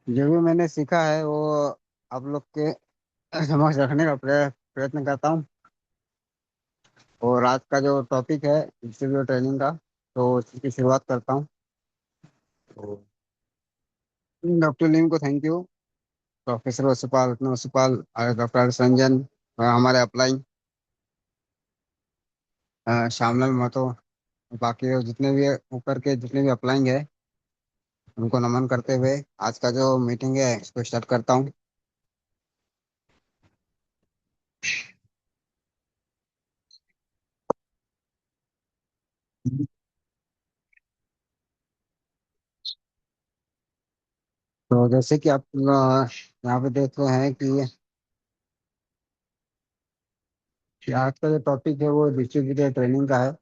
जो भी मैंने सीखा है वो आप लोग के समक्ष रखने का प्रयत्न करता हूँ। और आज का जो टॉपिक है डिस्ट्रीब्यूटर ट्रेनिंग का, तो उसकी शुरुआत करता हूँ। तो डॉक्टर लीम को thank you. Professor Vasupal Ratna Vasupal, doctor Harsh Ranjan, हमारे अपलाइन श्यामलाल महतो, बाकी जितने भी ऊपर के जितने भी अपलाइंग है उनको नमन करते हुए आज का जो मीटिंग है इसको स्टार्ट करता हूँ। तो जैसे कि आप यहाँ पे देख रहे हैं कि आज का जो टॉपिक है वो डिस्ट्रीब्यूटर ट्रेनिंग का है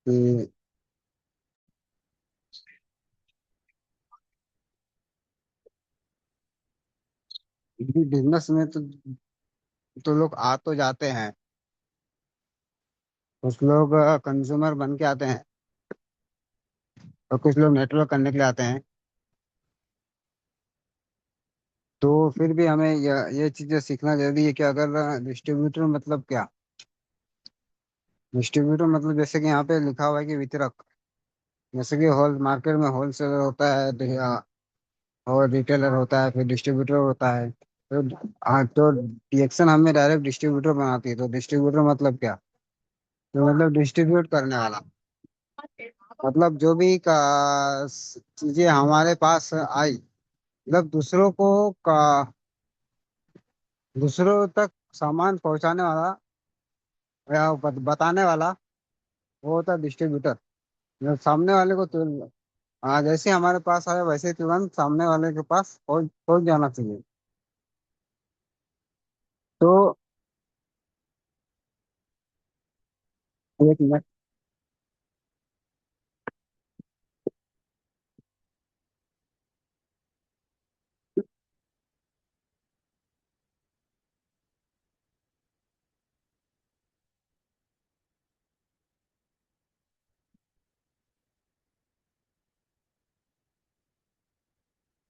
कि बिजनेस में तो लोग आ तो जाते हैं। कुछ लोग कंज्यूमर बन के आते हैं और कुछ लोग नेटवर्क करने के लिए आते हैं। तो फिर भी हमें ये चीजें सीखना जरूरी है कि अगर डिस्ट्रीब्यूटर मतलब क्या। डिस्ट्रीब्यूटर मतलब जैसे कि यहाँ पे लिखा हुआ है कि वितरक। जैसे कि होल मार्केट में होलसेलर होता है, और रिटेलर होता है, फिर डिस्ट्रीब्यूटर होता है। तो हाँ, तो डीएक्शन हमें डायरेक्ट डिस्ट्रीब्यूटर बनाती है। तो डिस्ट्रीब्यूटर मतलब क्या? तो मतलब डिस्ट्रीब्यूट करने वाला। मतलब जो भी का चीजें हमारे पास आई, मतलब दूसरों तक सामान पहुंचाने वाला या बताने वाला, वो होता है डिस्ट्रीब्यूटर। मतलब सामने वाले को हाँ, जैसे हमारे पास आया वैसे ही तुरंत सामने वाले के पास पहुंच पहुंच जाना चाहिए। तो एक मिनट।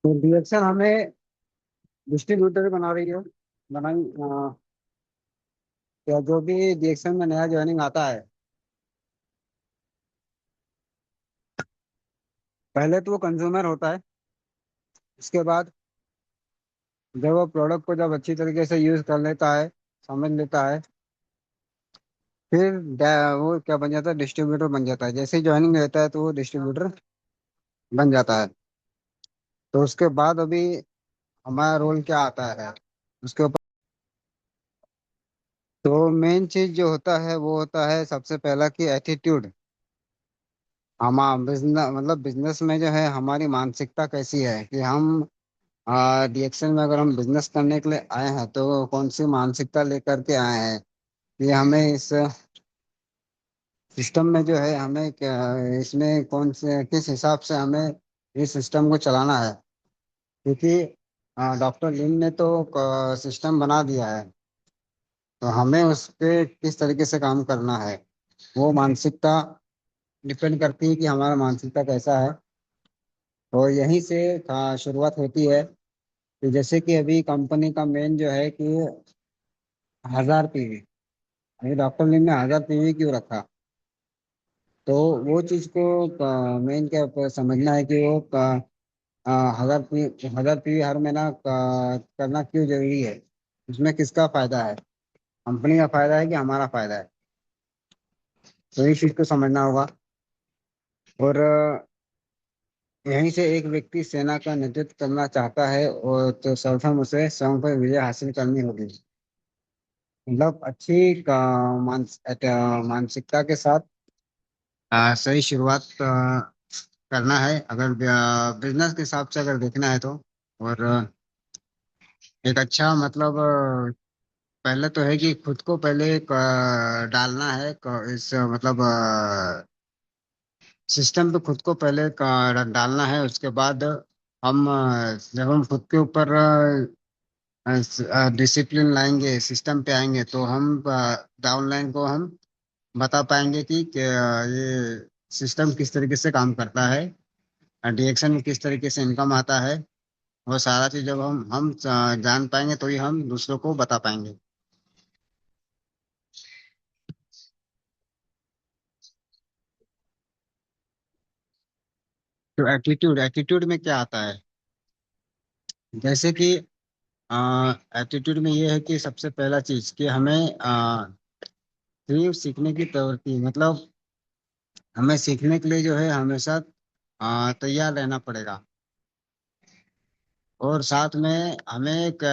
तो रिएक्शन हमें डिस्ट्रीब्यूटर बना रही है, बनाई या जो भी रिएक्शन में नया ज्वाइनिंग आता है, पहले तो वो कंज्यूमर होता है। उसके बाद जब वो प्रोडक्ट को जब अच्छी तरीके से यूज कर लेता है, समझ लेता है, फिर वो क्या बन जाता है, डिस्ट्रीब्यूटर बन जाता है। जैसे ही ज्वाइनिंग रहता है तो वो डिस्ट्रीब्यूटर बन जाता है। तो उसके बाद अभी हमारा रोल क्या आता है उसके ऊपर। तो मेन चीज जो होता है वो होता है सबसे पहला कि एटीट्यूड। हम बिजनेस मतलब बिजनेस में जो है हमारी मानसिकता कैसी है कि हम रिएक्शन में अगर हम बिजनेस करने के लिए आए हैं तो कौन सी मानसिकता लेकर के आए हैं कि हमें इस सिस्टम में जो है हमें इसमें कौन से किस हिसाब से हमें इस सिस्टम को चलाना है। क्योंकि डॉक्टर लिन ने तो सिस्टम बना दिया है, तो हमें उस पे किस तरीके से काम करना है। वो मानसिकता डिपेंड करती है कि हमारा मानसिकता कैसा है। और यहीं से शुरुआत होती है कि जैसे कि अभी कंपनी का मेन जो है कि 1000 पीवी। अभी डॉक्टर लिन ने 1000 पीवी क्यों रखा? तो वो चीज को मेन क्या समझना है कि वो 1000 पीवी हर महीना करना क्यों जरूरी है। उसमें किसका फायदा है? कंपनी का फायदा है कि हमारा फायदा है? तो इस चीज को समझना होगा। और यहीं से एक व्यक्ति सेना का नेतृत्व करना चाहता है और तो सर्वप्रथम उसे स्वयं पर विजय हासिल करनी होगी। मतलब अच्छी मानसिकता के साथ सही शुरुआत करना है अगर बिजनेस के हिसाब से अगर देखना है तो। और एक अच्छा मतलब पहले तो है कि खुद को पहले डालना है इस मतलब सिस्टम पे खुद को पहले डालना है। उसके बाद जब हम खुद के ऊपर डिसिप्लिन लाएंगे, सिस्टम पे आएंगे, तो हम डाउनलाइन को हम बता पाएंगे कि ये सिस्टम किस तरीके से काम करता है। डिएक्शन में किस तरीके से इनकम आता है, वो सारा चीज जब हम जान पाएंगे तो ही हम दूसरों को बता पाएंगे। तो एटीट्यूड एटीट्यूड में क्या आता है, जैसे कि एटीट्यूड में ये है कि सबसे पहला चीज कि हमें सिर्फ सीखने की प्रवृत्ति, मतलब हमें सीखने के लिए जो है हमेशा तैयार रहना पड़ेगा। और साथ में हमें एक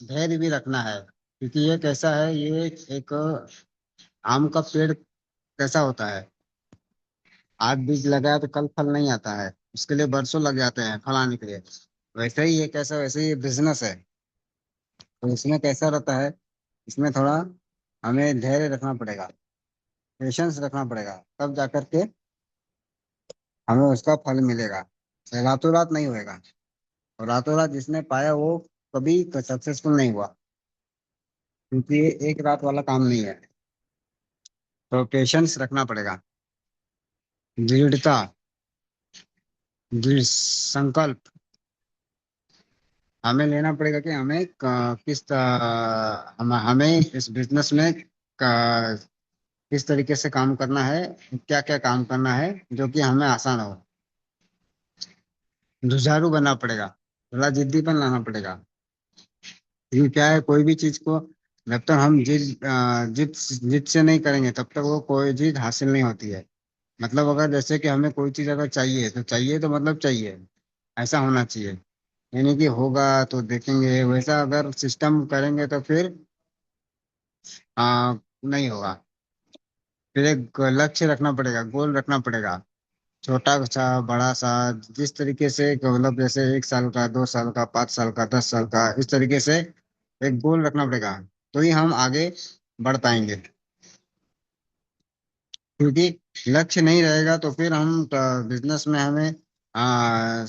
धैर्य भी रखना है, क्योंकि ये कैसा है, ये एक आम का पेड़ कैसा होता है, आज बीज लगाया तो कल फल नहीं आता है, उसके लिए बरसों लग जाते हैं फल आने के लिए। वैसे ही ये कैसा, वैसे ही बिजनेस है। तो इसमें कैसा रहता है, इसमें थोड़ा हमें धैर्य रखना पड़ेगा, पेशेंस रखना पड़ेगा, तब जाकर के हमें उसका फल मिलेगा। रातों रात नहीं होएगा, और रातों रात जिसने पाया वो कभी सक्सेसफुल नहीं हुआ, क्योंकि ये एक रात वाला काम नहीं है। तो पेशेंस रखना पड़ेगा, दृढ़ता, दृढ़ संकल्प हमें लेना पड़ेगा कि हमें हमें इस बिजनेस में किस तरीके से काम करना है, क्या क्या काम करना है जो कि हमें आसान हो। जुझारू बनना पड़ेगा, थोड़ा जिद्दीपन लाना पड़ेगा। क्योंकि क्या है, कोई भी चीज को जब तक हम जिद जिद से नहीं करेंगे तब तक वो कोई चीज हासिल नहीं होती है। मतलब अगर जैसे कि हमें कोई चीज अगर चाहिए तो चाहिए, तो मतलब चाहिए, ऐसा होना चाहिए। यानी कि होगा तो देखेंगे, वैसा अगर सिस्टम करेंगे तो फिर नहीं होगा। फिर एक लक्ष्य रखना पड़ेगा, गोल रखना पड़ेगा, छोटा सा बड़ा सा, जिस तरीके से मतलब जैसे 1 साल का, 2 साल का, 5 साल का, 10 साल का, इस तरीके से एक गोल रखना पड़ेगा, तो ही हम आगे बढ़ पाएंगे। क्योंकि लक्ष्य नहीं रहेगा तो फिर हम बिजनेस में हमें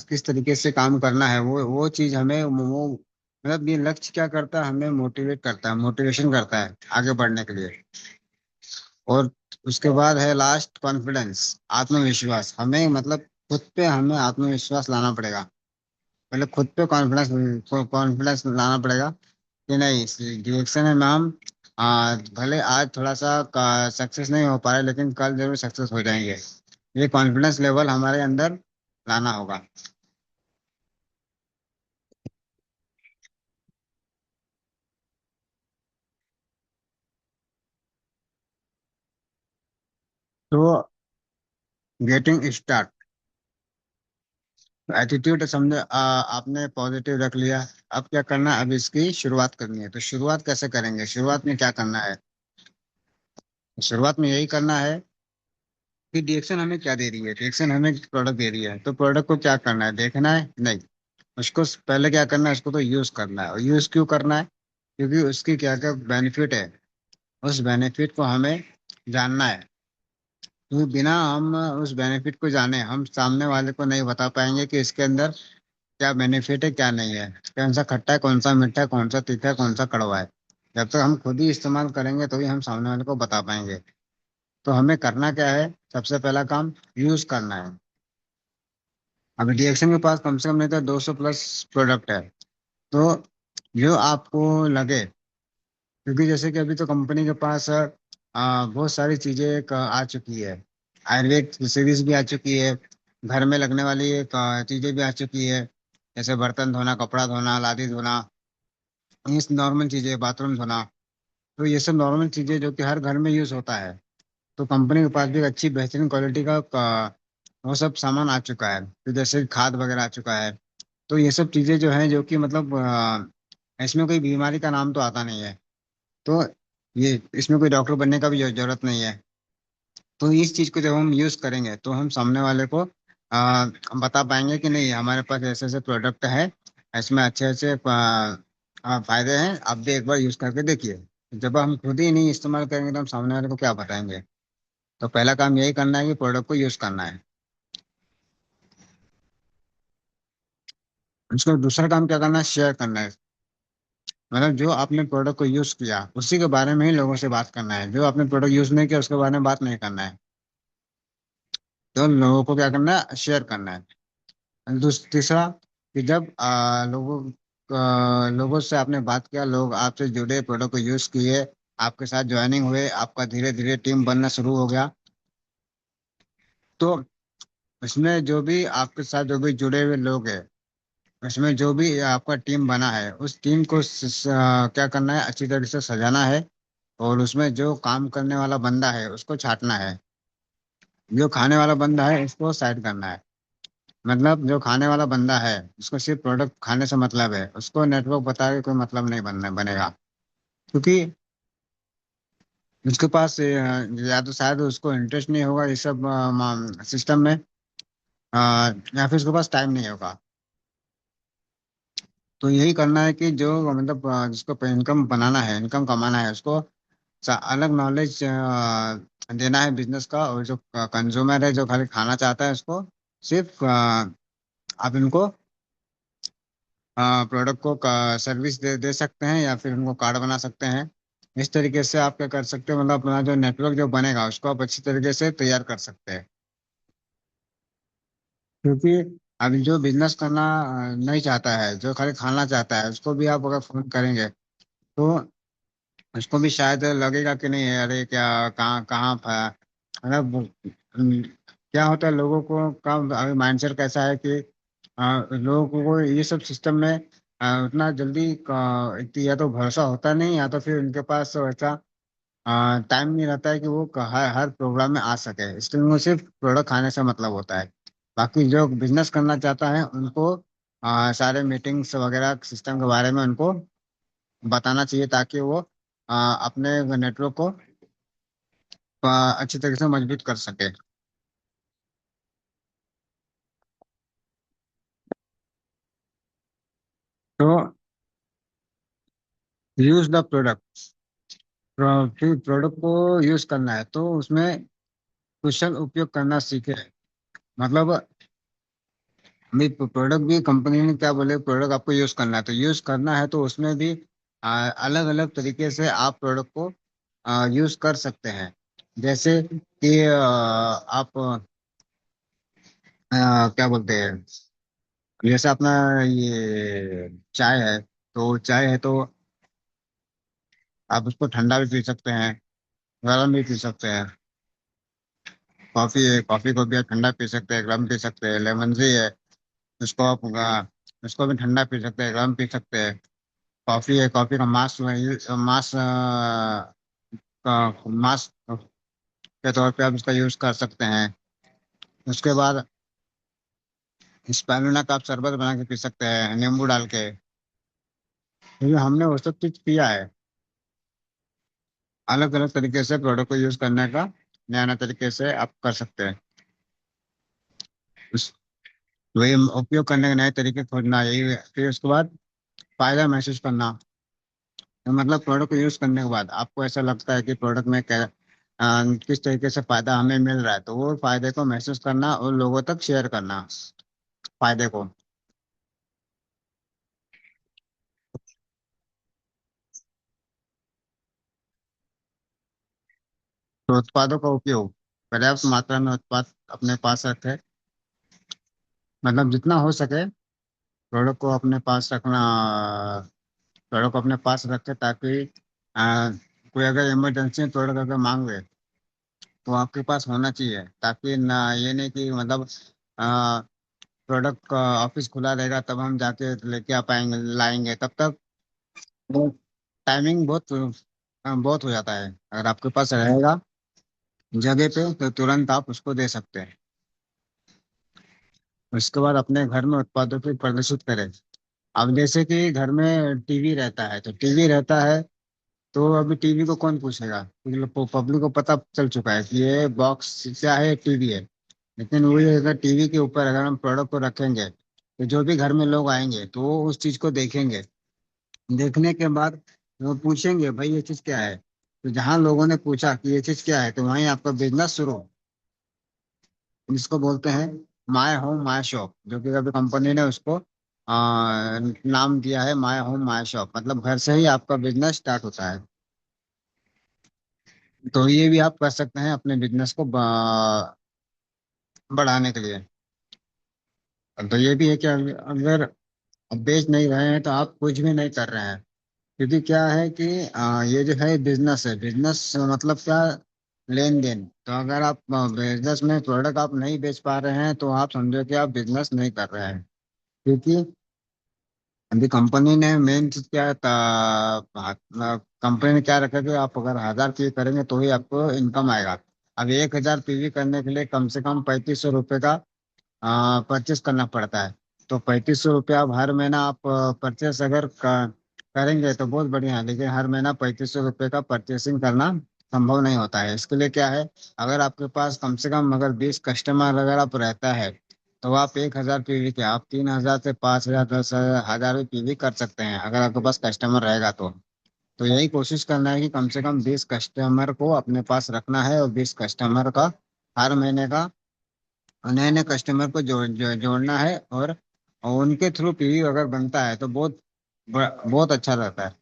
किस तरीके से काम करना है, वो चीज हमें वो मतलब ये लक्ष्य क्या करता है, हमें मोटिवेट करता है, मोटिवेशन करता है आगे बढ़ने के लिए। और उसके बाद है लास्ट, कॉन्फिडेंस, आत्मविश्वास। हमें मतलब खुद पे हमें आत्मविश्वास लाना पड़ेगा, पहले खुद पे कॉन्फिडेंस कॉन्फिडेंस लाना पड़ेगा कि नहीं, इस डायरेक्शन में हम भले आज थोड़ा सा सक्सेस नहीं हो पाए लेकिन कल जरूर सक्सेस हो जाएंगे। ये कॉन्फिडेंस लेवल हमारे अंदर लाना होगा। तो गेटिंग स्टार्ट, एटीट्यूड समझे, आपने पॉजिटिव रख लिया। अब क्या करना है, अब इसकी शुरुआत करनी है। तो शुरुआत कैसे करेंगे, शुरुआत में क्या करना है, शुरुआत में यही करना है कि डायरेक्शन हमें क्या दे रही है, डायरेक्शन हमें प्रोडक्ट दे रही है, तो प्रोडक्ट को क्या करना है, देखना है नहीं, उसको पहले क्या करना है, उसको तो यूज करना है। और यूज क्यों करना है, क्योंकि उसकी क्या क्या बेनिफिट है, उस बेनिफिट को हमें जानना है। क्योंकि बिना हम उस बेनिफिट को जाने हम सामने वाले को नहीं बता पाएंगे कि इसके अंदर क्या बेनिफिट है क्या नहीं है, कौन सा खट्टा है, कौन सा मीठा है, कौन सा तीखा है, कौन सा कड़वा है। जब तक हम खुद ही इस्तेमाल करेंगे तो ही हम सामने वाले को बता पाएंगे। तो हमें करना क्या है, सबसे पहला काम यूज करना है। अभी डीएक्शन के पास कम से कम नहीं तो 200 प्लस प्रोडक्ट है। तो जो आपको लगे, क्योंकि जैसे कि अभी तो कंपनी के पास बहुत सारी चीजें आ चुकी है, आयुर्वेद सीरीज भी आ चुकी है, घर में लगने वाली चीजें भी आ चुकी है, जैसे बर्तन धोना, कपड़ा धोना, लादी धोना, ये नॉर्मल चीजें, बाथरूम धोना। तो ये सब नॉर्मल चीजें जो कि हर घर में यूज होता है। तो कंपनी के पास भी एक अच्छी बेहतरीन क्वालिटी का वो सब सामान आ चुका है, तो जैसे खाद वगैरह आ चुका है। तो ये सब चीजें जो हैं, जो कि मतलब इसमें कोई बीमारी का नाम तो आता नहीं है। तो ये इसमें कोई डॉक्टर बनने का भी जरूरत नहीं है। तो इस चीज को जब हम यूज करेंगे तो हम सामने वाले को बता पाएंगे कि नहीं, हमारे पास ऐसे ऐसे प्रोडक्ट है, इसमें अच्छे अच्छे फायदे हैं, आप भी एक बार यूज करके देखिए। जब हम खुद ही नहीं इस्तेमाल करेंगे तो हम सामने वाले को क्या बताएंगे। तो पहला काम यही करना है कि प्रोडक्ट को यूज करना है। उसका दूसरा काम क्या करना है, शेयर करना है। मतलब जो आपने प्रोडक्ट को यूज किया उसी के बारे में ही लोगों से बात करना है, जो आपने प्रोडक्ट यूज नहीं किया उसके बारे में बात नहीं करना है। तो लोगों को क्या करना है, शेयर करना है। तीसरा कि जब लोगों से आपने बात किया, लोग आपसे जुड़े, प्रोडक्ट को यूज किए, आपके साथ ज्वाइनिंग हुए, आपका धीरे धीरे टीम बनना शुरू हो गया, तो उसमें जो भी आपके साथ जो भी जुड़े हुए लोग हैं, उसमें जो भी आपका टीम बना है, उस टीम को क्या करना है, अच्छी तरीके से सजाना है। और उसमें जो काम करने वाला बंदा है उसको छांटना है, जो खाने वाला बंदा है उसको साइड करना है। मतलब जो खाने वाला बंदा है उसको सिर्फ प्रोडक्ट खाने से मतलब है, उसको नेटवर्क बता के कोई मतलब नहीं बनेगा। क्योंकि उसके पास या तो शायद उसको इंटरेस्ट नहीं होगा ये सब सिस्टम में, या फिर उसके पास टाइम नहीं होगा। तो यही करना है कि जो मतलब जिसको इनकम बनाना है, इनकम कमाना है, उसको अलग नॉलेज देना है बिजनेस का। और जो कंज्यूमर है जो खाली खाना चाहता है उसको सिर्फ आप इनको प्रोडक्ट को सर्विस दे सकते हैं, या फिर उनको कार्ड बना सकते हैं। इस तरीके से आप क्या कर सकते हैं, मतलब अपना जो नेटवर्क जो बनेगा उसको आप अच्छी तरीके से तैयार कर सकते हैं। क्योंकि अभी जो बिजनेस करना नहीं चाहता है, जो खाली खाना चाहता है, उसको भी आप अगर फोन करेंगे तो उसको भी शायद लगेगा कि नहीं अरे क्या, कहाँ कहाँ मतलब क्या होता है लोगों को का अभी माइंडसेट कैसा है कि लोगों को ये सब सिस्टम में उतना जल्दी या तो भरोसा होता नहीं, या तो फिर उनके पास वैसा टाइम नहीं रहता है कि वो हर प्रोग्राम में आ सके। इसलिए उनको सिर्फ प्रोडक्ट खाने से मतलब होता है। बाकी जो बिजनेस करना चाहता है उनको सारे मीटिंग्स वगैरह सिस्टम के बारे में उनको बताना चाहिए, ताकि वो अपने नेटवर्क को अच्छी तरीके से मजबूत कर सके। तो यूज द प्रोडक्ट, फिर प्रोडक्ट को यूज करना है तो उसमें कुशल उपयोग करना सीखे। मतलब मैं प्रोडक्ट भी कंपनी ने क्या बोले, प्रोडक्ट आपको यूज करना है तो यूज करना है, तो उसमें भी अलग अलग तरीके से आप प्रोडक्ट को यूज कर सकते हैं। जैसे कि आप क्या बोलते हैं, जैसे अपना ये चाय है, तो चाय है तो आप उसको ठंडा भी पी सकते हैं, गर्म भी पी सकते हैं। कॉफी है, कॉफी को भी आप ठंडा पी सकते हैं, गर्म पी सकते हैं। लेमन टी है, उसको आप उसको भी ठंडा पी सकते हैं, गर्म पी सकते हैं। कॉफी है, कॉफी का मास का मास के तौर पे आप इसका यूज कर सकते हैं। उसके बाद स्पाइरुलिना का आप शरबत बना के पी सकते हैं नींबू डाल के। क्योंकि हमने वो सब चीज किया है, अलग अलग तरीके से प्रोडक्ट को यूज करने का नया नया तरीके से आप कर सकते हैं। उस वही उपयोग करने के नए तरीके खोजना, यही है। फिर उसके बाद फायदा महसूस करना, तो मतलब प्रोडक्ट को यूज करने के बाद आपको ऐसा लगता है कि प्रोडक्ट में क्या किस तरीके से फायदा हमें मिल रहा है, तो वो फायदे को महसूस करना और लोगों तक शेयर करना फायदे को। तो उत्पादों का उपयोग, पर्याप्त मात्रा में उत्पाद अपने पास रखें। मतलब जितना हो सके प्रोडक्ट को अपने पास रखना, प्रोडक्ट को अपने पास रखें, ताकि कोई अगर इमरजेंसी में प्रोडक्ट अगर मांग ले तो आपके पास होना चाहिए। ताकि ना ये नहीं कि मतलब प्रोडक्ट का ऑफिस खुला रहेगा तब हम जाके लेके आ पाएंगे, लाएंगे, तब तक वो टाइमिंग बहुत हो जाता है। अगर आपके पास रहेगा जगह पे तो तुरंत आप उसको दे सकते हैं। उसके बाद अपने घर में उत्पादों को प्रदर्शित करें। अब जैसे कि घर में टीवी रहता है, तो टीवी रहता है तो अभी टीवी को कौन पूछेगा, क्योंकि पब्लिक को पता चल चुका है कि ये बॉक्स क्या है, टीवी है। लेकिन वही अगर टीवी के ऊपर अगर हम प्रोडक्ट को रखेंगे तो जो भी घर में लोग आएंगे तो वो उस चीज को देखेंगे। देखने के बाद वो पूछेंगे भाई ये चीज क्या है। तो जहां लोगों ने पूछा कि ये चीज क्या है, तो वहीं आपका बिजनेस शुरू, जिसको बोलते हैं माय होम माय शॉप, जो कि अभी कंपनी ने उसको नाम दिया है माय होम माय शॉप। मतलब घर से ही आपका बिजनेस स्टार्ट होता है। तो ये भी आप कर सकते हैं अपने बिजनेस को बढ़ाने के लिए। तो ये भी है कि अगर आप बेच नहीं रहे हैं तो आप कुछ भी नहीं कर रहे हैं। क्योंकि क्या है कि ये जो है बिजनेस है। बिजनेस मतलब क्या, लेन देन। तो अगर आप बिजनेस में प्रोडक्ट आप नहीं बेच पा रहे हैं तो आप समझो कि आप बिजनेस नहीं कर रहे हैं। क्योंकि अभी कंपनी ने मेन चीज क्या है, कंपनी ने क्या रखा कि आप अगर 1000 पीवी करेंगे तो ही आपको इनकम आएगा। अब 1000 पीवी करने के लिए कम से कम 3500 रुपये का परचेस करना पड़ता है। तो 3500 रुपया आप हर महीना आप परचेस अगर करेंगे तो बहुत बढ़िया है। लेकिन हर महीना 3500 रुपये का परचेसिंग करना संभव नहीं होता है। इसके लिए क्या है, अगर आपके पास कम से कम अगर 20 कस्टमर अगर आप रहता है तो आप 1000 पीवी के आप 3000 से 5000 10,000 पीवी कर सकते हैं अगर आपके पास कस्टमर रहेगा तो यही कोशिश करना है कि कम से कम 20 कस्टमर को अपने पास रखना है और 20 कस्टमर का हर महीने का नए नए कस्टमर को जोड़ना है। और उनके थ्रू पीवी अगर बनता है तो बहुत अच्छा रहता है।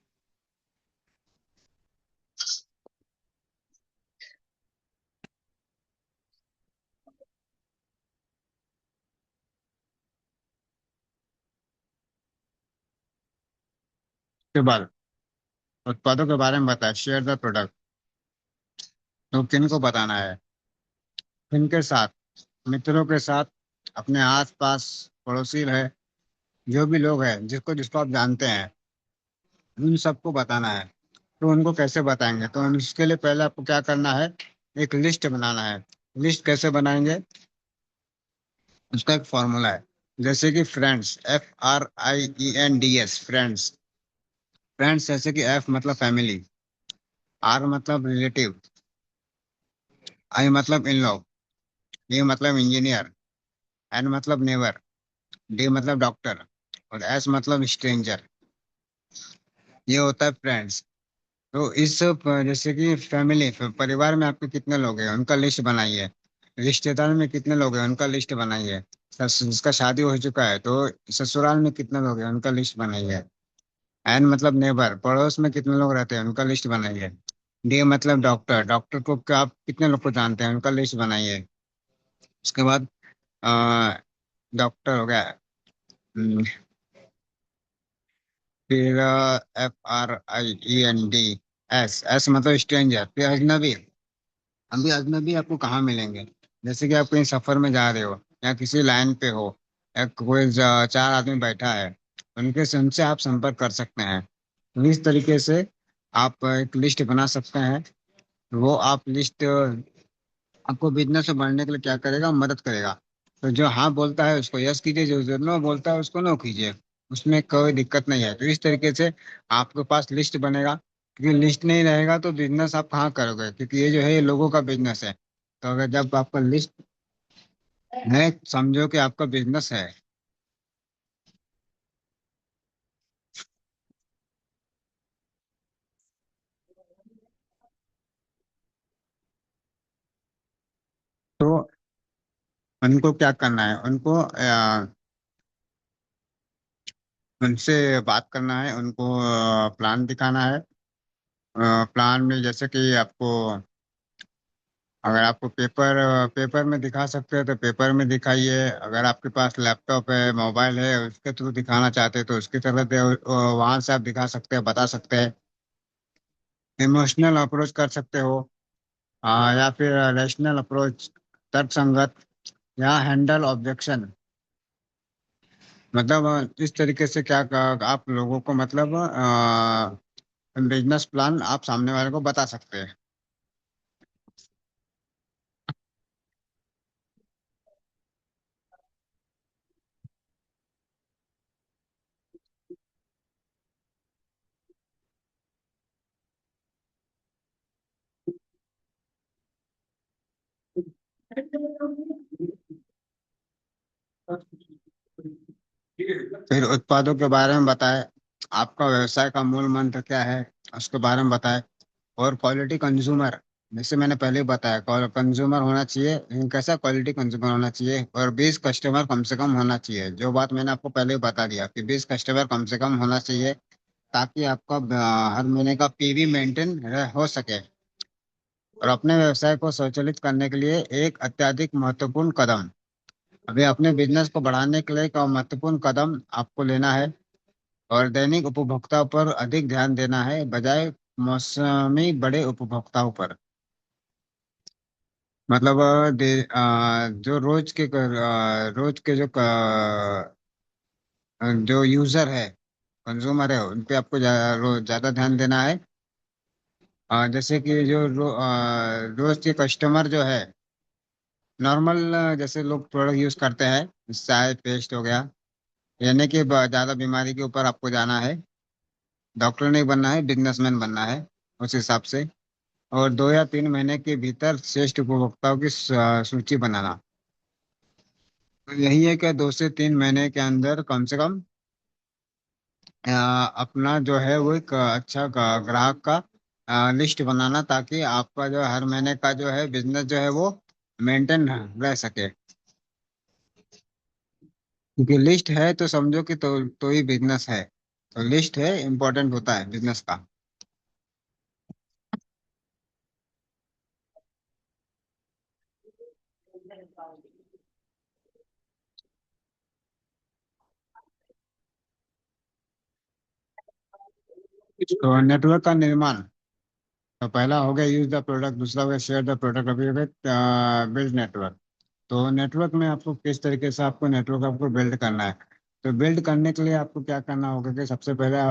के बाद उत्पादों के बारे में बताए, शेयर द प्रोडक्ट। तो किन को बताना है, किनके साथ, मित्रों के साथ, अपने आस पास पड़ोसी है, जो भी लोग हैं जिसको जिसको आप जानते हैं उन सबको बताना है। तो उनको कैसे बताएंगे, तो इसके लिए पहले आपको क्या करना है, एक लिस्ट बनाना है। लिस्ट कैसे बनाएंगे, उसका एक फॉर्मूला है। जैसे कि फ्रेंड्स, FRIENDS, फ्रेंड्स। फ्रेंड्स जैसे कि F मतलब फैमिली, R मतलब रिलेटिव, I मतलब इन लॉ, E मतलब इंजीनियर, N मतलब नेबर, D मतलब डॉक्टर, और S मतलब स्ट्रेंजर। ये होता है फ्रेंड्स। तो जैसे कि फैमिली, परिवार में आपके कितने लोग हैं उनका लिस्ट बनाइए। रिश्तेदार में कितने लोग हैं उनका लिस्ट बनाइए। जिसका शादी हो चुका है तो ससुराल में कितने लोग हैं उनका लिस्ट बनाइए। एन मतलब नेबर, पड़ोस में कितने लोग रहते हैं उनका लिस्ट बनाइए। डी मतलब डॉक्टर, डॉक्टर को क्या आप कितने लोग को जानते हैं उनका लिस्ट बनाइए। उसके बाद डॉक्टर हो गया। हम्म, फिर FRIEND, एस, एस मतलब स्ट्रेंजर। फिर अजनबी। अभी अजनबी आपको कहाँ मिलेंगे, जैसे कि आप कहीं सफर में जा रहे हो या किसी लाइन पे हो या कोई 4 आदमी बैठा है, उनसे आप संपर्क कर सकते हैं। तो इस तरीके से आप एक लिस्ट बना सकते हैं। वो आप लिस्ट आपको बिजनेस में बढ़ने के लिए क्या करेगा, मदद करेगा। तो जो हाँ बोलता है उसको यस कीजिए, जो नो बोलता है उसको नो कीजिए। उसमें कोई दिक्कत नहीं है। तो इस तरीके से आपके पास लिस्ट बनेगा। क्योंकि लिस्ट नहीं रहेगा तो बिजनेस आप कहाँ करोगे, क्योंकि ये जो है ये लोगों का बिजनेस है। तो अगर जब आपका लिस्ट है, समझो कि आपका बिजनेस है। तो उनको क्या करना है, उनको उनसे बात करना है, उनको प्लान दिखाना है। प्लान में जैसे कि आपको, अगर आपको पेपर में दिखा सकते हैं तो पेपर में दिखाइए। अगर आपके पास लैपटॉप है, मोबाइल है, उसके थ्रू दिखाना चाहते हैं तो उसकी तरह वहां से आप दिखा सकते हैं, बता सकते हैं। इमोशनल अप्रोच कर सकते हो, या फिर रैशनल अप्रोच, तर्कसंगत, या हैंडल ऑब्जेक्शन। मतलब इस तरीके से आप लोगों को मतलब बिजनेस प्लान आप सामने वाले को बता सकते हैं। फिर उत्पादों के बारे में बताएं, आपका व्यवसाय का मूल मंत्र क्या है उसके बारे में बताएं। और क्वालिटी कंज्यूमर, जैसे मैंने पहले ही बताया, कंज्यूमर होना चाहिए, लेकिन कैसा क्वालिटी कंज्यूमर होना चाहिए, और 20 कस्टमर कम से कम होना चाहिए। जो बात मैंने आपको पहले ही बता दिया कि 20 कस्टमर कम से कम होना चाहिए, ताकि आपका हर महीने का पीवी मेंटेन हो सके। और अपने व्यवसाय को स्वचालित करने के लिए एक अत्यधिक महत्वपूर्ण कदम, अभी अपने बिजनेस को बढ़ाने के लिए एक महत्वपूर्ण कदम आपको लेना है और दैनिक उपभोक्ताओं पर अधिक ध्यान देना है बजाय मौसमी बड़े उपभोक्ताओं पर। मतलब जो रोज के जो यूजर है, कंज्यूमर है, उन पे आपको ज्यादा ध्यान देना है। जैसे कि रोज के कस्टमर जो है, नॉर्मल जैसे लोग प्रोडक्ट यूज करते हैं, चाय पेस्ट हो गया, यानी कि ज्यादा बीमारी के ऊपर आपको जाना है। डॉक्टर नहीं बनना है, बिजनेसमैन बनना है उस हिसाब से। और 2 या 3 महीने के भीतर श्रेष्ठ उपभोक्ताओं की सूची बनाना। तो यही है कि 2 से 3 महीने के अंदर कम से कम अपना जो है वो एक अच्छा ग्राहक का लिस्ट बनाना, ताकि आपका जो हर महीने का जो है बिजनेस जो है वो मेंटेन रह सके। क्योंकि लिस्ट है तो समझो कि तो ही बिजनेस है। तो लिस्ट है, इम्पोर्टेंट होता है बिजनेस का। तो नेटवर्क का निर्माण, तो पहला हो गया यूज द प्रोडक्ट, दूसरा हो गया शेयर द प्रोडक्ट, अभी हो गया बिल्ड नेटवर्क। तो नेटवर्क में आपको किस तरीके से आपको नेटवर्क आपको बिल्ड करना है। तो बिल्ड करने के लिए आपको क्या करना होगा कि सबसे पहले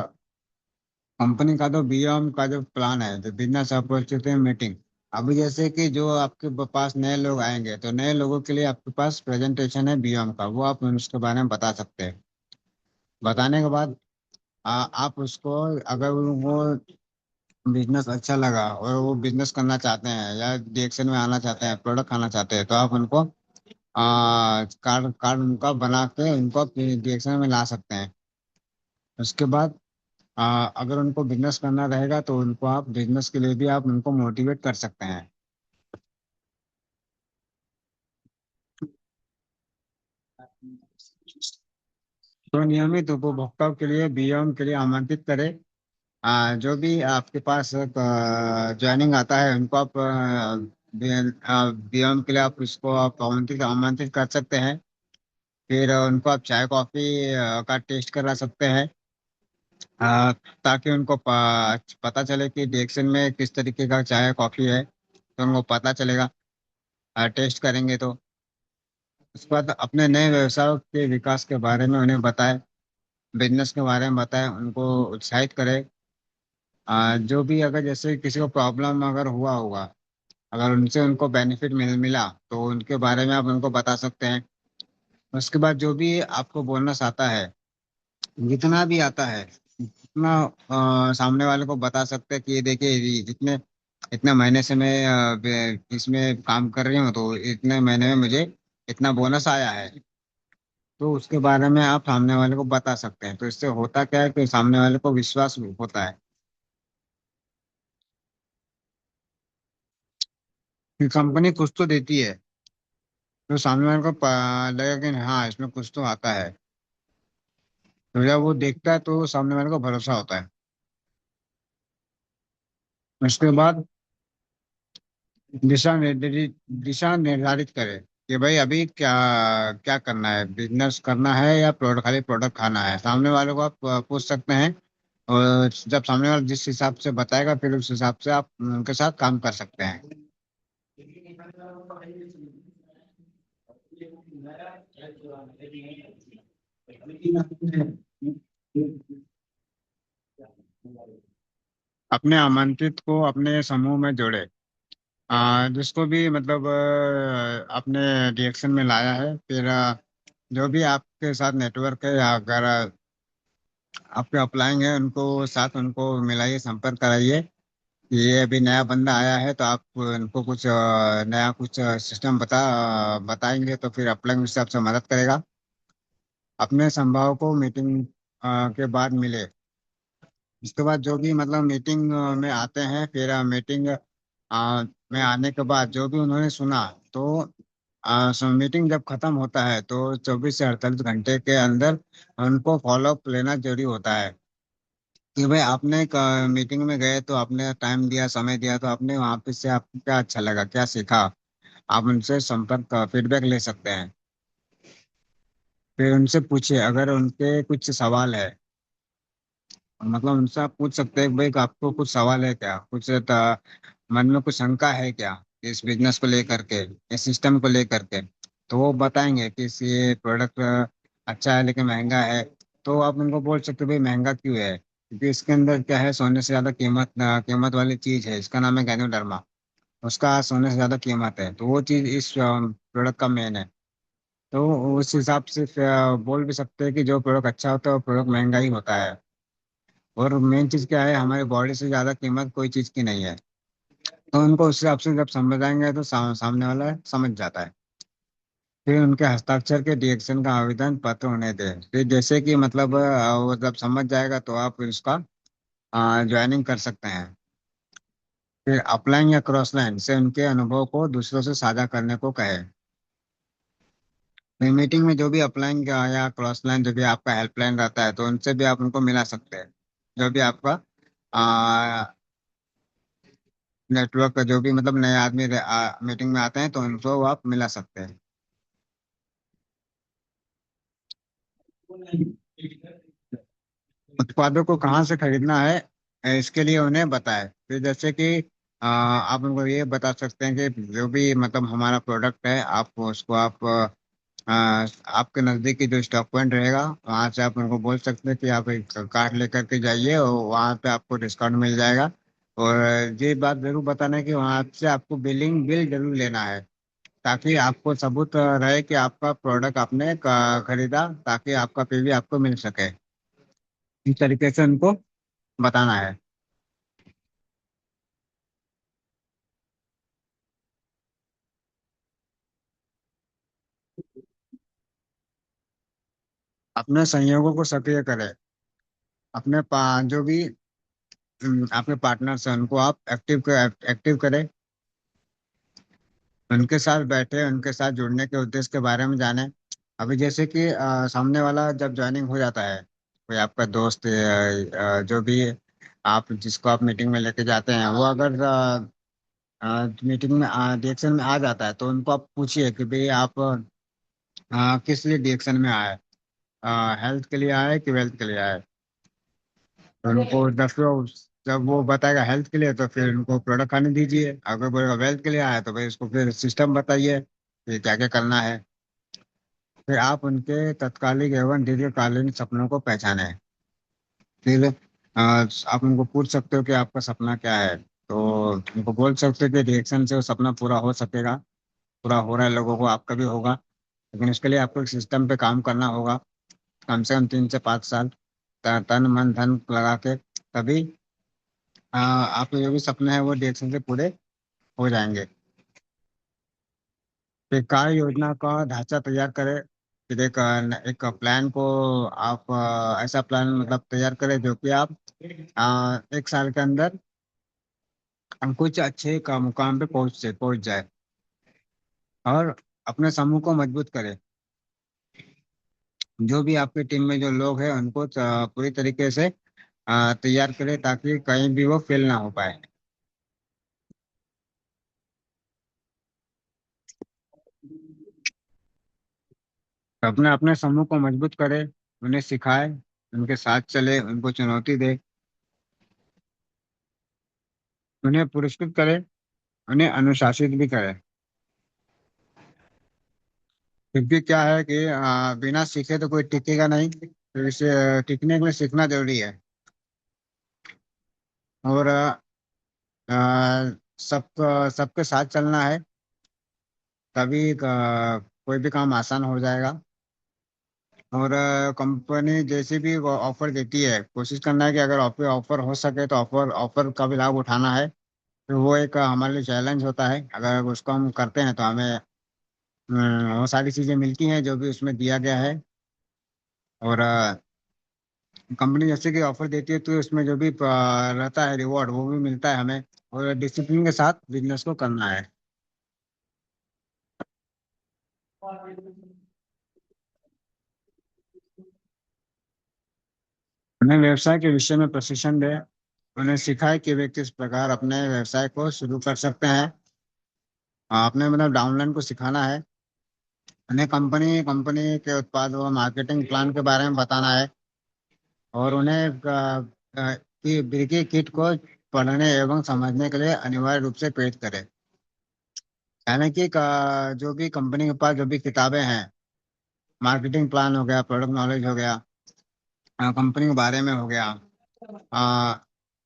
कंपनी का तो बीएम का जो प्लान है, जो बिजनेस अपॉर्चुनिटी मीटिंग। अभी जैसे कि जो आपके पास नए लोग आएंगे, तो नए लोगों के लिए आपके पास प्रेजेंटेशन है बीएम का, वो आप उसके बारे में बता सकते हैं। बताने के बाद आप उसको, अगर वो बिजनेस अच्छा लगा और वो बिजनेस करना चाहते हैं या डायरेक्शन में आना चाहते हैं, प्रोडक्ट खाना चाहते हैं, तो आप उनको कार्ड कार्ड उनका बना के उनको अपनी डायरेक्शन में ला सकते हैं। उसके बाद अगर उनको बिजनेस करना रहेगा तो उनको आप बिजनेस के लिए भी आप उनको मोटिवेट कर सकते हैं। तो नियमित उपभोक्ताओं के लिए बीएम के लिए आमंत्रित करें। जो भी आपके पास ज्वाइनिंग आता है उनको आप बीएम के लिए आप उसको आप आमंत्रित आमंत्रित कर सकते हैं। फिर उनको आप चाय कॉफी का टेस्ट करा सकते हैं। अ, ताकि उनको पता चले कि डिएक्शन में किस तरीके का चाय कॉफी है, तो उनको पता चलेगा टेस्ट करेंगे तो। उसके बाद अपने नए व्यवसाय के विकास के बारे में उन्हें बताएं, बिजनेस के बारे में बताएं, उनको उत्साहित करें। जो भी अगर जैसे किसी को प्रॉब्लम अगर हुआ होगा, अगर उनसे उनको बेनिफिट मिला तो उनके बारे में आप उनको बता सकते हैं। उसके बाद जो भी आपको बोनस आता है, जितना भी आता है उतना सामने वाले को बता सकते हैं कि ये देखिए, ये जितने इतने महीने से मैं इसमें काम कर रही हूँ, तो इतने महीने में मुझे इतना बोनस आया है। तो उसके बारे में आप सामने वाले को बता सकते हैं। तो इससे होता क्या है कि सामने वाले को विश्वास होता है कि कंपनी कुछ तो देती है। तो सामने वाले को लगेगा कि हाँ, इसमें कुछ तो आता है। तो जब वो देखता है तो सामने वाले को भरोसा होता है। उसके बाद दिशा निर्धारित करे कि भाई अभी क्या क्या करना है, बिजनेस करना है या प्रोडक्ट, खाली प्रोडक्ट खाना है। सामने वाले को आप पूछ सकते हैं। और जब सामने वाला जिस हिसाब से बताएगा, फिर उस हिसाब से आप उनके साथ काम कर सकते हैं। अपने आमंत्रित को अपने समूह में जोड़े। जिसको भी मतलब अपने रिएक्शन में लाया है, फिर जो भी आपके साथ नेटवर्क है, या अगर आपके अपलाइंग है, उनको साथ उनको मिलाइए, संपर्क कराइए कि ये अभी नया बंदा आया है, तो आप उनको कुछ नया कुछ सिस्टम बताएंगे, तो फिर अपलाइंग उससे आपसे मदद करेगा। अपने संभाव को मीटिंग के बाद मिले। इसके बाद जो भी मतलब मीटिंग में आते हैं, फिर मीटिंग में आने के बाद जो भी उन्होंने सुना, तो मीटिंग जब खत्म होता है तो 24 से 48 घंटे के अंदर उनको फॉलोअप लेना जरूरी होता है। कि भाई आपने मीटिंग में गए तो आपने टाइम दिया, समय दिया, तो आपने वहाँ पे से आपको क्या अच्छा लगा, क्या सीखा। आप उनसे संपर्क फीडबैक ले सकते हैं। फिर उनसे पूछिए, अगर उनके कुछ सवाल है, मतलब उनसे आप पूछ सकते हैं कि भाई आपको कुछ सवाल है क्या, कुछ मन में कुछ शंका है क्या, इस बिजनेस को लेकर के, इस सिस्टम को लेकर के। तो वो बताएंगे कि ये प्रोडक्ट अच्छा है लेकिन महंगा है। तो आप उनको बोल सकते हो भाई महंगा क्यों है, क्योंकि इसके अंदर क्या है, सोने से ज्यादा कीमत वाली चीज है, इसका नाम है गैनोडर्मा। उसका सोने से ज्यादा कीमत है, तो वो चीज इस प्रोडक्ट का मेन है। तो उस हिसाब से बोल भी सकते हैं कि जो प्रोडक्ट अच्छा होता है वो प्रोडक्ट महंगा ही होता है। और मेन चीज क्या है, हमारी बॉडी से ज्यादा कीमत कोई चीज की नहीं है। तो उनको उस हिसाब से जब समझाएंगे तो सामने वाला समझ जाता है। फिर उनके हस्ताक्षर के डिएक्शन का आवेदन पत्र होने दें, फिर जैसे कि मतलब वो जब समझ जाएगा तो आप फिर उसका ज्वाइनिंग कर सकते हैं। फिर अपलाइन या क्रॉस लाइन से उनके अनुभव को दूसरों से साझा करने को कहे। फिर मीटिंग में जो भी अपलाइन या क्रॉस लाइन जो भी आपका हेल्पलाइन रहता है, तो उनसे भी आप उनको मिला सकते हैं। जो भी आपका नेटवर्क का जो भी मतलब नए आदमी मीटिंग में आते हैं तो उनको आप मिला सकते हैं। उत्पादों को कहाँ से खरीदना है, इसके लिए उन्हें बताएं। फिर जैसे कि आप उनको ये बता सकते हैं कि जो भी मतलब हमारा प्रोडक्ट है, आप उसको आप आपके नज़दीकी जो स्टॉक पॉइंट रहेगा वहाँ से आप उनको बोल सकते हैं कि आप एक कार्ड लेकर के जाइए और वहाँ पे आपको डिस्काउंट मिल जाएगा। और ये बात जरूर बताना है कि वहाँ से आपको बिल जरूर लेना है, ताकि आपको सबूत रहे कि आपका प्रोडक्ट आपने खरीदा, ताकि आपका पीवी आपको मिल सके। इस तरीके से उनको बताना है। अपने संयोगों को सक्रिय करें। जो भी आपके पार्टनर्स हैं उनको आप एक्टिव करें। उनके साथ बैठे, उनके साथ जुड़ने के उद्देश्य के बारे में जानें। अभी जैसे कि सामने वाला जब ज्वाइनिंग हो जाता है, कोई आपका दोस्त जो भी आप जिसको आप मीटिंग में लेके जाते हैं, वो अगर मीटिंग में डिएक्शन में आ जाता है, तो उनको आप पूछिए कि भाई आप किस लिए डिएक्शन में आए, हेल्थ के लिए आए कि वेल्थ के लिए आए। तो उनको जब वो बताएगा हेल्थ के लिए, तो फिर उनको प्रोडक्ट खाने दीजिए। अगर बोलेगा वेल्थ के लिए आया तो भाई उसको फिर सिस्टम बताइए कि क्या क्या करना है। फिर आप उनके तत्कालिक एवं दीर्घकालीन सपनों को पहचानें। फिर आप उनको पूछ सकते हो कि आपका सपना क्या है। तो उनको बोल सकते हो कि रिएक्शन से वो सपना पूरा हो सकेगा, पूरा हो रहा है लोगों को, आपका भी होगा। लेकिन उसके लिए आपको एक सिस्टम पे काम करना होगा, कम से कम 3 से 5 साल तन मन धन लगा के, तभी आपके जो भी सपने हैं वो रिएक्शन से पूरे हो जाएंगे। फिर कार्य योजना का ढांचा तैयार करें। फिर एक प्लान को आप ऐसा प्लान मतलब तैयार करें जो कि आप 1 साल के अंदर हम कुछ अच्छे का मुकाम पे पहुंच जाए। और अपने समूह को मजबूत करें। जो भी आपकी टीम में जो लोग हैं उनको पूरी तरीके से तैयार करें, ताकि कहीं भी वो फेल ना हो पाए। तो अपने अपने समूह को मजबूत करें, उन्हें सिखाए, उनके साथ चले, उनको चुनौती दे, उन्हें पुरस्कृत करें, उन्हें अनुशासित भी करें। क्योंकि क्या है कि बिना सीखे तो कोई टिकेगा नहीं, तो इसे टिकने के लिए सीखना जरूरी है। और सबके साथ चलना है, तभी कोई भी काम आसान हो जाएगा। और कंपनी जैसे भी ऑफर देती है, कोशिश करना है कि अगर ऑफर ऑफर हो सके तो ऑफर ऑफर का भी लाभ उठाना है। तो वो एक हमारे लिए चैलेंज होता है, अगर उसको हम करते हैं तो हमें वो सारी चीज़ें मिलती हैं जो भी उसमें दिया गया है। और कंपनी जैसे कि ऑफर देती है तो उसमें जो भी रहता है रिवॉर्ड वो भी मिलता है हमें। और डिसिप्लिन के साथ बिजनेस को करना है। उन्हें व्यवसाय के विषय में प्रशिक्षण दें। उन्हें सिखाए कि वे किस प्रकार अपने व्यवसाय को शुरू कर सकते हैं। आपने मतलब डाउनलाइन को सिखाना है उन्हें कंपनी कंपनी के उत्पाद व मार्केटिंग प्लान के बारे में बताना है, और उन्हें कि बिक्री किट को पढ़ने एवं समझने के लिए अनिवार्य रूप से प्रेरित करें। यानी कि जो भी कंपनी के पास जो भी किताबें हैं, मार्केटिंग प्लान हो गया, प्रोडक्ट नॉलेज हो गया, कंपनी के बारे में हो गया, आ,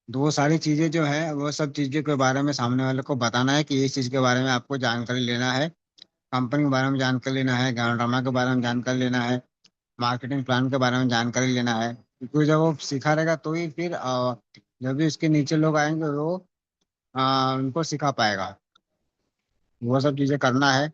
तो वो सारी चीजें जो है वो सब चीजों के बारे में सामने वाले को बताना है कि इस चीज के बारे में आपको जानकारी लेना है, कंपनी के बारे में जानकारी लेना है, गाना के बारे में जानकारी लेना है, मार्केटिंग प्लान के बारे में जानकारी लेना है। क्योंकि जब वो सिखा रहेगा तो ही फिर जब भी उसके नीचे लोग आएंगे वो उनको सिखा पाएगा। वो सब चीजें करना है।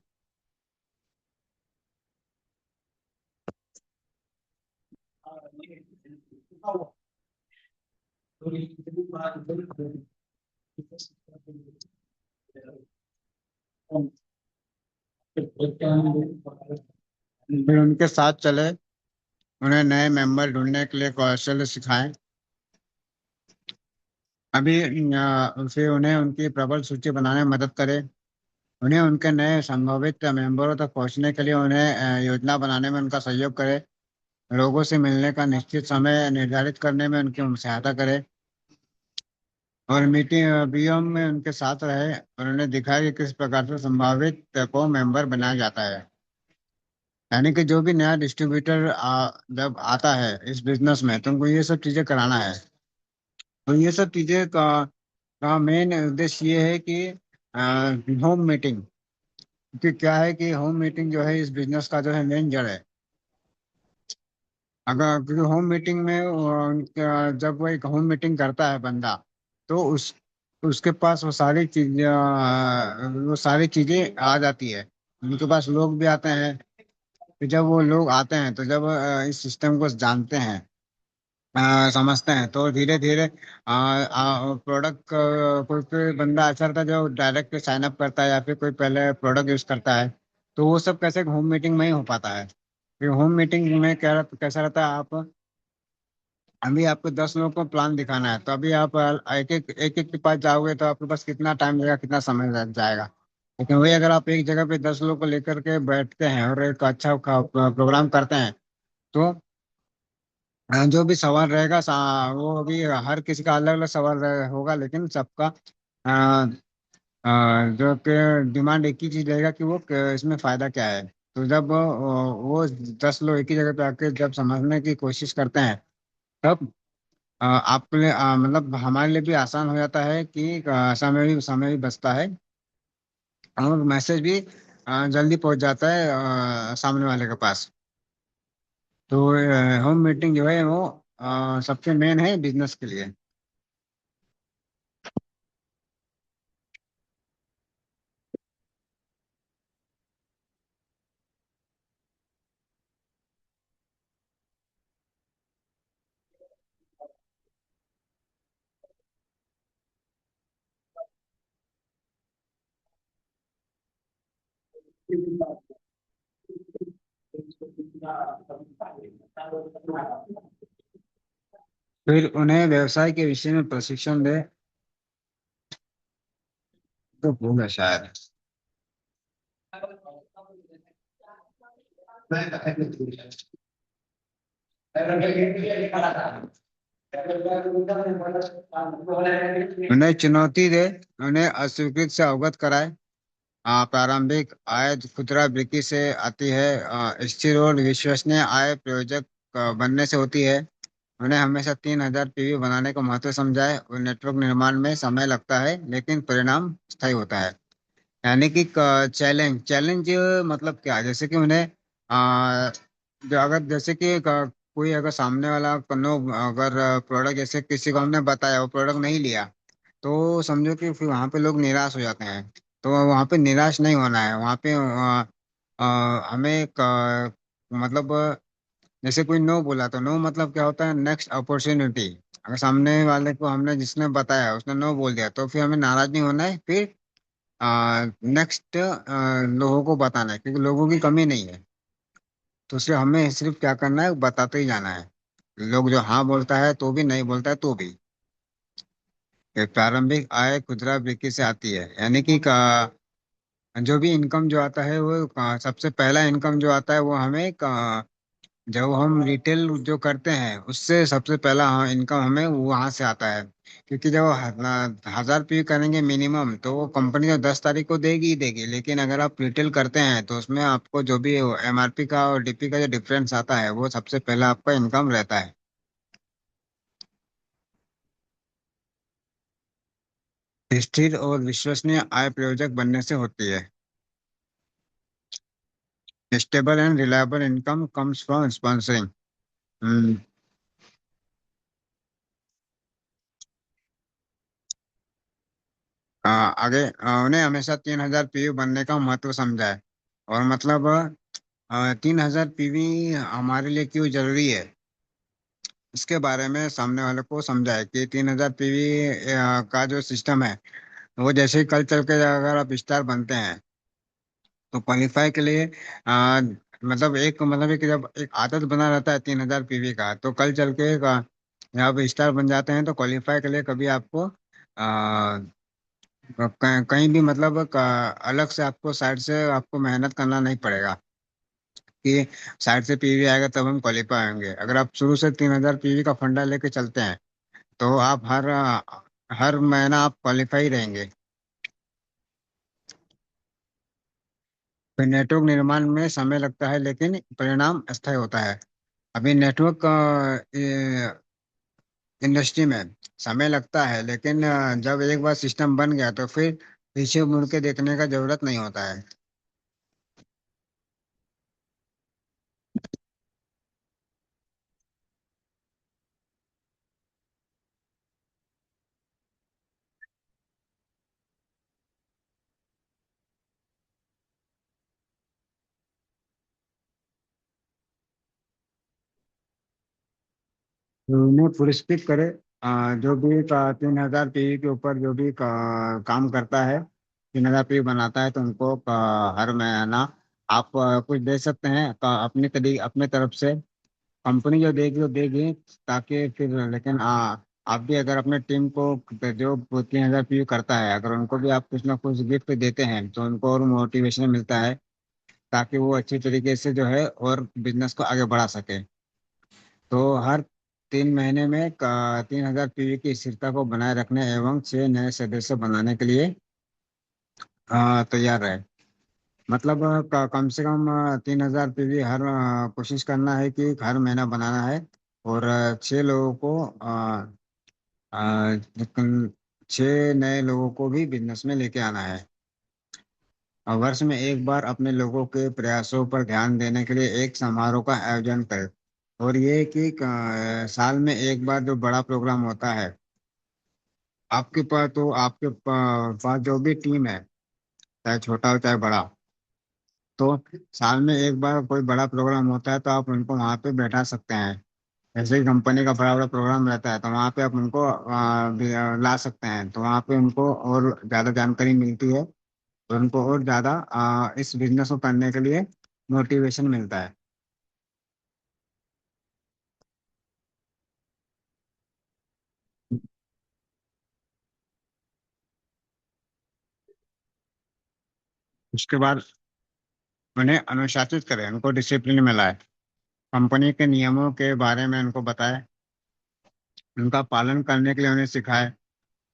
फिर उनके साथ चले, उन्हें नए मेंबर ढूंढने के लिए कौशल सिखाएं। अभी फिर उन्हें उनकी प्रबल सूची बनाने में मदद करें। उन्हें उनके नए संभावित मेंबरों तक पहुंचने के लिए उन्हें योजना बनाने में उनका सहयोग करें। लोगों से मिलने का निश्चित समय निर्धारित करने में उनकी सहायता करें, और मीटिंग बीएम में उनके साथ रहे और उन्हें दिखाए कि किस प्रकार से संभावित को मेंबर बनाया जाता है। यानी कि जो भी नया डिस्ट्रीब्यूटर जब आता है इस बिजनेस में, तो उनको ये सब चीजें कराना है। तो ये सब चीजें का मेन उद्देश्य ये है कि होम मीटिंग, कि क्या है कि होम मीटिंग जो है इस बिजनेस का जो है मेन जड़ है। अगर क्योंकि होम मीटिंग में जब वो एक होम मीटिंग करता है बंदा, तो उसके पास वो सारी चीजें आ जाती है। उनके पास लोग भी आते हैं। फिर जब वो लोग आते हैं तो जब इस सिस्टम को जानते हैं, समझते हैं, तो धीरे धीरे प्रोडक्ट कोई कोई बंदा ऐसा रहता है जो डायरेक्ट साइन अप करता है, या फिर कोई पहले प्रोडक्ट यूज करता है। तो वो सब कैसे होम मीटिंग में ही हो पाता है। फिर होम मीटिंग में क्या कैसा रहता है, आप अभी आपको 10 लोगों को प्लान दिखाना है, तो अभी आप एक एक के पास जाओगे तो आपके पास कितना टाइम लगेगा, कितना समय लग जाएगा। लेकिन वही अगर आप एक जगह पे 10 लोगों को लेकर के बैठते हैं और एक अच्छा प्रोग्राम करते हैं, तो जो भी सवाल रहेगा वो भी हर किसी का अलग अलग सवाल होगा, लेकिन सबका अ, जो कि डिमांड एक ही चीज रहेगा कि वो इसमें फायदा क्या है। तो जब वो 10 लोग एक ही जगह पे आके जब समझने की कोशिश करते हैं, तब आपके लिए मतलब हमारे लिए भी आसान हो जाता है कि समय भी बचता है, और मैसेज भी जल्दी पहुंच जाता है सामने वाले के पास। तो होम मीटिंग जो है वो सबसे मेन है बिजनेस के लिए। फिर उन्हें व्यवसाय के विषय में प्रशिक्षण दे। तो होगा शायद। उन्हें चुनौती दे, उन्हें अस्वीकृत से अवगत कराए। प्रारंभिक आय खुदरा बिक्री से आती है, स्थिर और विश्वसनीय आय प्रायोजक बनने से होती है। उन्हें हमेशा 3,000 पीवी बनाने का महत्व समझाए, और नेटवर्क निर्माण में समय लगता है लेकिन परिणाम स्थायी होता है। यानी कि चैलेंज चैलेंज मतलब क्या है? जैसे कि उन्हें जो अगर जैसे कि कोई अगर सामने वाला नो अगर प्रोडक्ट जैसे किसी को हमने बताया वो प्रोडक्ट नहीं लिया, तो समझो कि फिर वहाँ पे लोग निराश हो जाते हैं। तो वहाँ पे निराश नहीं होना है। वहाँ पे हमें मतलब जैसे कोई नो बोला तो नो मतलब क्या होता है, नेक्स्ट अपॉर्चुनिटी। अगर सामने वाले को हमने जिसने बताया उसने नो बोल दिया, तो फिर हमें नाराज नहीं होना है। फिर नेक्स्ट लोगों को बताना है, क्योंकि लोगों की कमी नहीं है। तो सिर्फ हमें सिर्फ क्या करना है, बताते ही जाना है। लोग जो हाँ बोलता है तो भी, नहीं बोलता है तो भी। ये प्रारंभिक आय खुदरा बिक्री से आती है, यानी कि जो भी इनकम जो आता है वो सबसे पहला इनकम जो आता है वो हमें जब हम रिटेल जो करते हैं उससे सबसे पहला इनकम हमें वहां से आता है। क्योंकि जब 1000 पी करेंगे मिनिमम तो वो कंपनी तो 10 तारीख को देगी ही देगी, लेकिन अगर आप रिटेल करते हैं तो उसमें आपको जो भी एमआरपी का और डीपी का जो डिफरेंस आता है वो सबसे पहला आपका इनकम रहता है। स्थिर और विश्वसनीय आय प्रयोजक बनने से होती है। Stable and reliable income comes from sponsoring. Hmm. आगे उन्हें हमेशा 3000 पीवी बनने का महत्व समझा है। और मतलब 3000 पीवी हमारे लिए क्यों जरूरी है, इसके बारे में सामने वाले को समझा है कि 3000 पीवी का जो सिस्टम है वो जैसे ही कल चल के अगर आप स्टार बनते हैं तो क्वालिफाई के लिए मतलब एक जब एक आदत बना रहता है 3000 पीवी का, तो कल चल के आप स्टार बन जाते हैं तो क्वालिफाई के लिए कभी आपको कहीं भी मतलब अलग से आपको साइड से आपको मेहनत करना नहीं पड़ेगा कि साइड से पीवी आएगा तब हम क्वालिफाई होंगे। अगर आप शुरू से 3000 पीवी का फंडा लेके चलते हैं तो आप हर महीना आप क्वालिफाई रहेंगे। फिर नेटवर्क निर्माण में समय लगता है लेकिन परिणाम अस्थायी होता है। अभी नेटवर्क इंडस्ट्री में समय लगता है, लेकिन जब एक बार सिस्टम बन गया तो फिर पीछे मुड़ के देखने का जरूरत नहीं होता है। उन्हें पुरस्कृत करे। जो भी 3000 पीवी के ऊपर जो भी काम करता है, 3000 पीवी बनाता है तो उनको हर महीना आप कुछ दे सकते हैं अपने तरफ से। कंपनी जो देगी वो देगी, ताकि फिर लेकिन आप भी अगर अपने टीम को जो 3000 पीवी करता है अगर उनको भी आप कुछ ना कुछ गिफ्ट देते हैं तो उनको और मोटिवेशन मिलता है, ताकि वो अच्छी तरीके से जो है और बिजनेस को आगे बढ़ा सके। तो हर 3 महीने में 3000 पीवी की स्थिरता को बनाए रखने एवं 6 नए सदस्य बनाने के लिए तैयार रहे। मतलब कम से कम 3000 पीवी हर कोशिश करना है कि हर महीना बनाना है। और 6 लोगों को 6 नए लोगों को भी बिजनेस में लेके आना है। और वर्ष में एक बार अपने लोगों के प्रयासों पर ध्यान देने के लिए एक समारोह का आयोजन करें। और ये कि साल में एक बार जो बड़ा प्रोग्राम होता है आपके पास जो भी टीम है, चाहे छोटा हो चाहे बड़ा, तो साल में एक बार कोई बड़ा प्रोग्राम होता है तो आप उनको वहाँ पे बैठा सकते हैं। जैसे ही कंपनी का बड़ा बड़ा प्रोग्राम रहता है तो वहाँ पे आप उनको ला सकते हैं, तो वहाँ पे उनको और ज़्यादा जानकारी मिलती है और उनको और ज़्यादा इस बिजनेस को करने के लिए मोटिवेशन मिलता है। उसके बाद उन्हें अनुशासित करें, उनको डिसिप्लिन में लाए, कंपनी के नियमों के बारे में उनको बताएं, उनका पालन करने के लिए उन्हें सिखाएं,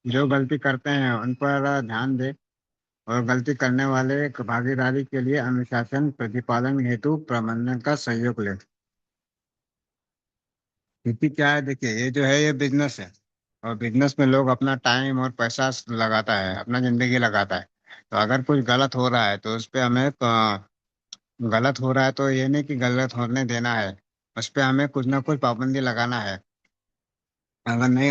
जो गलती करते हैं उन पर ध्यान दें और गलती करने वाले की भागीदारी के लिए अनुशासन प्रतिपादन हेतु प्रबंधन का सहयोग लें। क्योंकि क्या है, देखिए ये जो है ये बिजनेस है और बिजनेस में लोग अपना टाइम और पैसा लगाता है, अपना जिंदगी लगाता है। तो अगर कुछ गलत हो रहा है तो उस पे हमें गलत हो रहा है तो ये नहीं कि गलत होने देना है, उस पे हमें कुछ ना कुछ पाबंदी लगाना है। अगर नहीं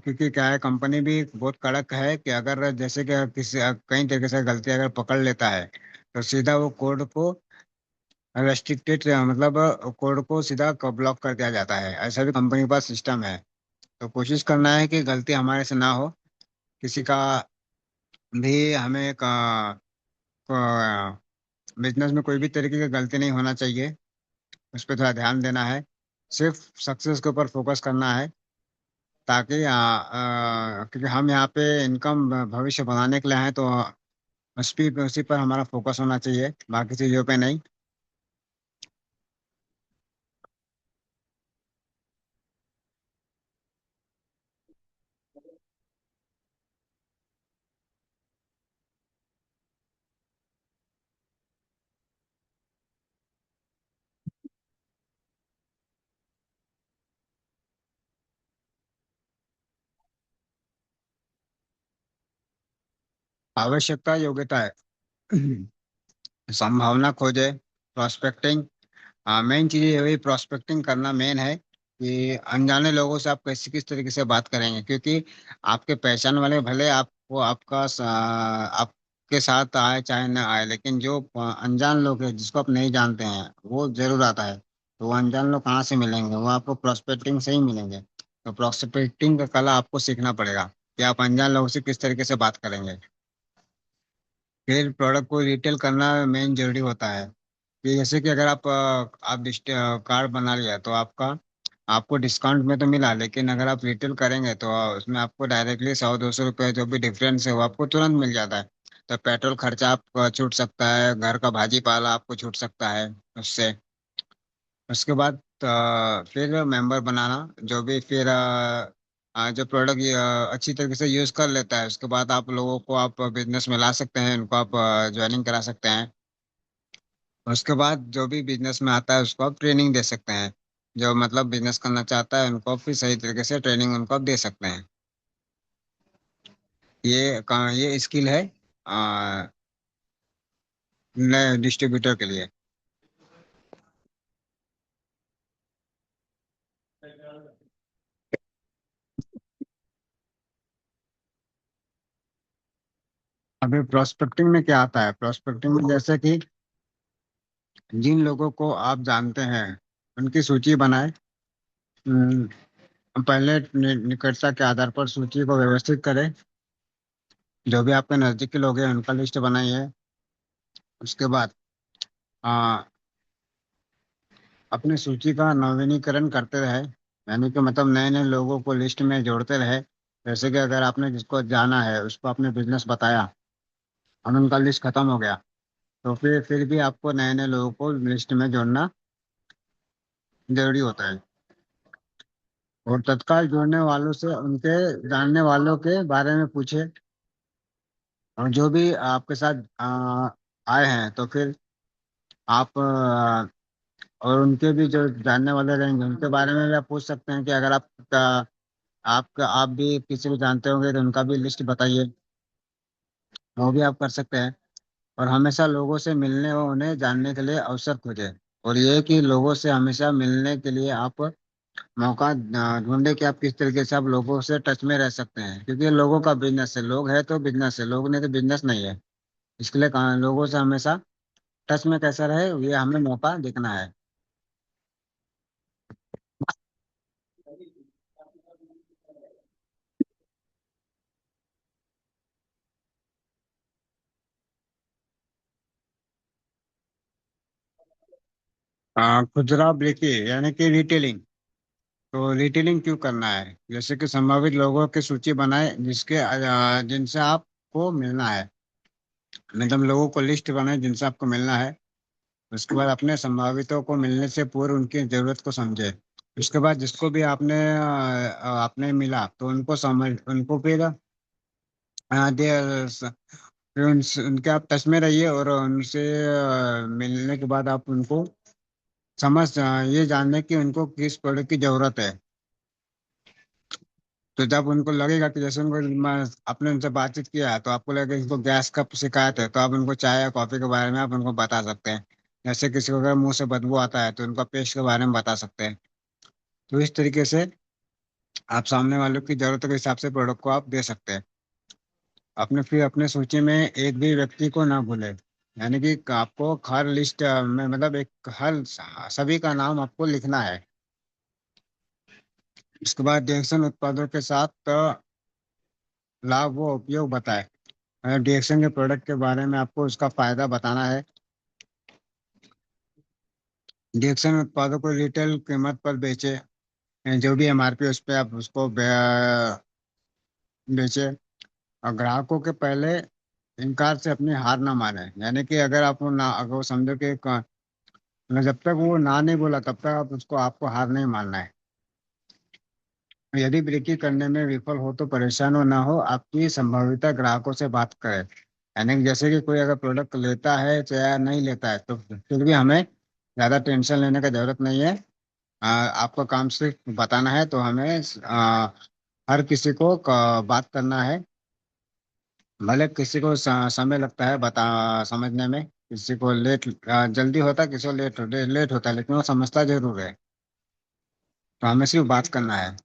क्योंकि क्या है कंपनी भी बहुत कड़क है कि अगर जैसे कि कई तरीके से गलती अगर पकड़ लेता है तो सीधा वो कोड को रेस्ट्रिक्टेड मतलब कोड को सीधा ब्लॉक कर दिया जाता है। ऐसा भी कंपनी के पास सिस्टम है। तो कोशिश करना है कि गलती हमारे से ना हो, किसी का भी हमें बिजनेस में कोई भी तरीके की गलती नहीं होना चाहिए, उस पर थोड़ा ध्यान देना है। सिर्फ सक्सेस के ऊपर फोकस करना है, ताकि क्योंकि हम यहाँ पे इनकम भविष्य बनाने के लिए हैं, तो उसी पर हमारा फोकस होना चाहिए, बाकी चीजों पे नहीं। आवश्यकता, योग्यता है। संभावना खोजे, प्रोस्पेक्टिंग। मेन चीज ये वही प्रोस्पेक्टिंग करना मेन है कि अनजाने लोगों से आप कैसे किस तरीके से बात करेंगे, क्योंकि आपके पहचान वाले भले आपको आपके साथ आए चाहे ना आए, लेकिन जो अनजान लोग हैं जिसको आप नहीं जानते हैं वो जरूर आता है। तो वो अनजान लोग कहाँ से मिलेंगे, वो आपको प्रोस्पेक्टिंग से ही मिलेंगे। तो प्रोस्पेक्टिंग का कला आपको सीखना पड़ेगा कि आप अनजान लोगों से किस तरीके से बात करेंगे। फिर प्रोडक्ट को रिटेल करना मेन जरूरी होता है। कि जैसे कि अगर आप कार्ड बना लिया तो आपको डिस्काउंट में तो मिला, लेकिन अगर आप रिटेल करेंगे तो उसमें आपको डायरेक्टली 100-200 रुपये जो भी डिफरेंस है वो आपको तुरंत मिल जाता है। तो पेट्रोल खर्चा आप छूट सकता है, घर का भाजी पाला आपको छूट सकता है उससे। उसके बाद फिर मेंबर बनाना, जो भी फिर जो प्रोडक्ट अच्छी तरीके से यूज कर लेता है उसके बाद आप लोगों को आप बिजनेस में ला सकते हैं, उनको आप ज्वाइनिंग करा सकते हैं। उसके बाद जो भी बिजनेस में आता है उसको आप ट्रेनिंग दे सकते हैं। जो मतलब बिजनेस करना चाहता है उनको फिर सही तरीके से ट्रेनिंग उनको आप दे सकते हैं। ये स्किल है नए डिस्ट्रीब्यूटर के लिए। अभी प्रोस्पेक्टिंग में क्या आता है, प्रोस्पेक्टिंग में जैसे कि जिन लोगों को आप जानते हैं उनकी सूची बनाए। पहले निकटता के आधार पर सूची को व्यवस्थित करें। जो भी आपके नजदीकी लोग हैं उनका लिस्ट बनाइए। उसके बाद आ, अपनी सूची का नवीनीकरण करते रहे, यानी कि मतलब नए नए लोगों को लिस्ट में जोड़ते रहे। जैसे कि अगर आपने जिसको जाना है उसको आपने बिजनेस बताया और उनका लिस्ट खत्म हो गया, तो फिर भी आपको नए नए लोगों को लिस्ट में जोड़ना जरूरी होता है। और तत्काल जोड़ने वालों से उनके जानने वालों के बारे में पूछे। और जो भी आपके साथ आए हैं तो फिर आप और उनके भी जो जानने वाले रहेंगे उनके बारे में भी आप पूछ सकते हैं कि अगर आप भी किसी को जानते होंगे तो उनका भी लिस्ट बताइए। वो भी आप कर सकते हैं। और हमेशा लोगों से मिलने और उन्हें जानने के लिए अवसर खोजें। और ये है कि लोगों से हमेशा मिलने के लिए आप मौका ढूंढे कि आप किस तरीके से आप लोगों से टच में रह सकते हैं, क्योंकि ये लोगों का बिजनेस है। लोग है तो बिजनेस है, लोग नहीं तो बिजनेस नहीं है। इसके लिए लोगों से हमेशा टच में कैसा रहे ये हमें मौका देखना है। खुदरा बिक्री यानी कि रिटेलिंग। तो रिटेलिंग क्यों करना है, जैसे कि संभावित लोगों की सूची बनाए जिनसे आपको मिलना है। मतलब लोगों को लिस्ट बनाए जिनसे आपको मिलना है। उसके बाद अपने संभावितों को मिलने से पूर्व उनकी जरूरत को समझे। उसके बाद जिसको भी आपने मिला तो उनको फिर फिर उनके आप टच में रहिए और उनसे मिलने के बाद आप उनको ये जानने की उनको किस प्रोडक्ट की जरूरत है। तो जब उनको लगेगा कि जैसे आपने उनसे बातचीत किया तो आपको लगेगा कि इनको गैस का शिकायत है, तो आप उनको चाय या कॉफी के बारे में आप उनको बता सकते हैं। जैसे किसी को अगर मुंह से बदबू आता है तो उनका पेस्ट के बारे में बता सकते हैं। तो इस तरीके से आप सामने वालों की जरूरत के हिसाब से प्रोडक्ट को आप दे सकते हैं। फिर अपने सूची में एक भी व्यक्ति को ना भूले, यानी कि आपको हर लिस्ट में मतलब एक हर सभी का नाम आपको लिखना है। उसके बाद डिएक्शन उत्पादों के साथ लाभ व उपयोग बताएं। डिएक्शन के प्रोडक्ट के बारे में आपको उसका फायदा बताना है। डिएक्शन उत्पादों को रिटेल कीमत पर बेचे, जो भी एमआरपी उस पर आप उसको बेचे। और ग्राहकों के पहले इनकार से अपनी हार ना माने। यानी कि अगर आप वो ना, अगर वो समझो कि मतलब जब तक वो ना नहीं बोला तब तक आप उसको, आपको हार नहीं मानना है। यदि बिक्री करने में विफल हो तो परेशान हो ना हो, आपकी संभावित ग्राहकों से बात करें। यानी कि जैसे कि कोई अगर प्रोडक्ट लेता है चाहे नहीं लेता है तो फिर भी हमें ज़्यादा टेंशन लेने की जरूरत नहीं है। आपका काम सिर्फ बताना है, तो हमें हर किसी को बात करना है। भले किसी को समय लगता है बता समझने में, किसी को लेट जल्दी होता है, किसी को लेट होता है, लेकिन वो समझता जरूर है। तो हमें सिर्फ बात करना है।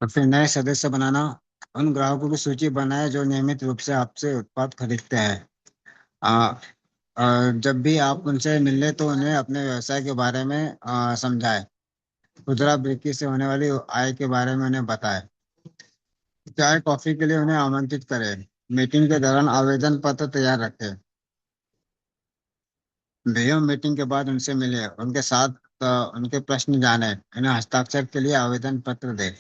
और फिर नए सदस्य बनाना। उन ग्राहकों की सूची बनाए जो नियमित रूप से आपसे उत्पाद खरीदते हैं। आ, जब भी आप उनसे मिले तो उन्हें अपने व्यवसाय के बारे में समझाएं। खुदरा बिक्री से होने वाली आय के बारे में उन्हें बताएं। चाय कॉफी के लिए उन्हें आमंत्रित करें। मीटिंग के दौरान आवेदन पत्र तैयार रखें। वीडियो मीटिंग के बाद उनसे मिले, उनके साथ उनके प्रश्न जाने, उन्हें हस्ताक्षर के लिए आवेदन पत्र दें।